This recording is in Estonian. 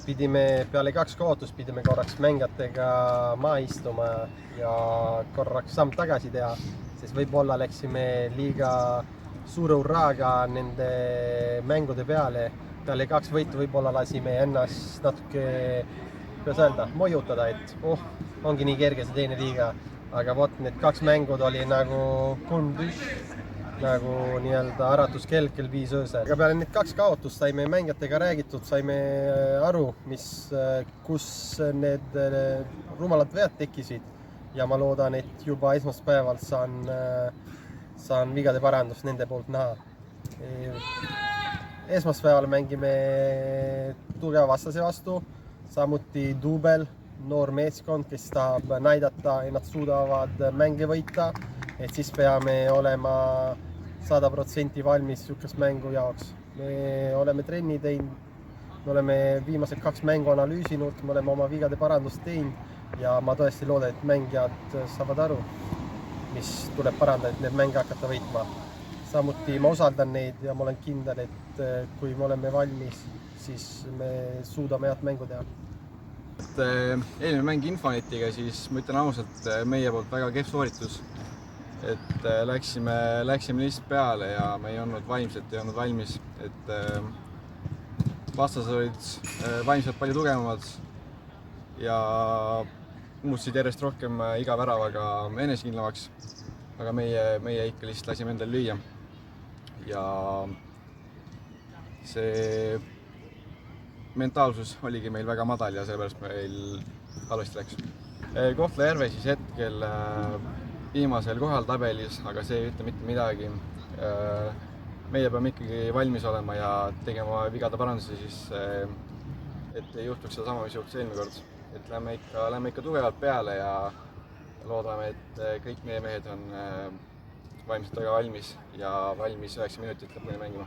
Pidime peale 2 kaotust pidime korraks mängijatega maha istuma ja korraks samm tagasi teha, sest võib-olla läksime liiga suure hurraaga nende mängude peale. Peale 2 võitu võib-olla lasime ennast natuke, kuidas öelda, mojutada, et ongi nii kerge see teine liiga. Aga need 2 mängud oli nagu kuldüš, nagu nii-öelda äratuskell kell 5 öösel. Aga peale need 2 kaotust saime mängijatega räägitud, saime aru, kus need rumalad vead tekkisid ja ma loodan, et juba esmaspäeval saan vigade parandust nende poolt näha. Esmaspäeval mängime tugeva vastase vastu, samuti duubel, noor meeskond, kes tahab näidata, et nad suudavad mänge võita, et siis peame olema 100% valmis niisugust mängu jaoks. Me oleme trenni teinud, me oleme viimased 2 mängu analüüsinud, me oleme oma vigade parandust teinud ja ma tõesti loodan, et mängijad saavad aru, mis tuleb parandada, et need mänge hakata võitma. Samuti ma usaldan neid ja ma olen kindel, et kui me oleme valmis, siis me suudame head mängu teha. Eelmine mäng Infonetiga, siis ma ütlen ausalt, meie poolt väga kehv sooritus. Et läksime lihtsalt peale ja me ei olnud valmis, et vastased olid vaimselt palju tugevamad ja muutusid järjest rohkem iga väravaga enesekindlamaks, aga meie ikka lihtsalt lasime endale lüüa ja see mentaalsus oligi meil väga madal ja sellepärast meil halvasti läks. Kohtla-Järve siis hetkel viimasel kohal tabelis, aga see ei ütle mitte midagi. Meie peame ikkagi valmis olema ja tegema vigade parandusi, siis, et ei juhtuks seda sama, mis juhtus eelmine kord. Et lähme ikka tugevalt peale ja loodame, et kõik meie mehed on vaimselt väga valmis ja valmis 9 minutit lõpuni mängima.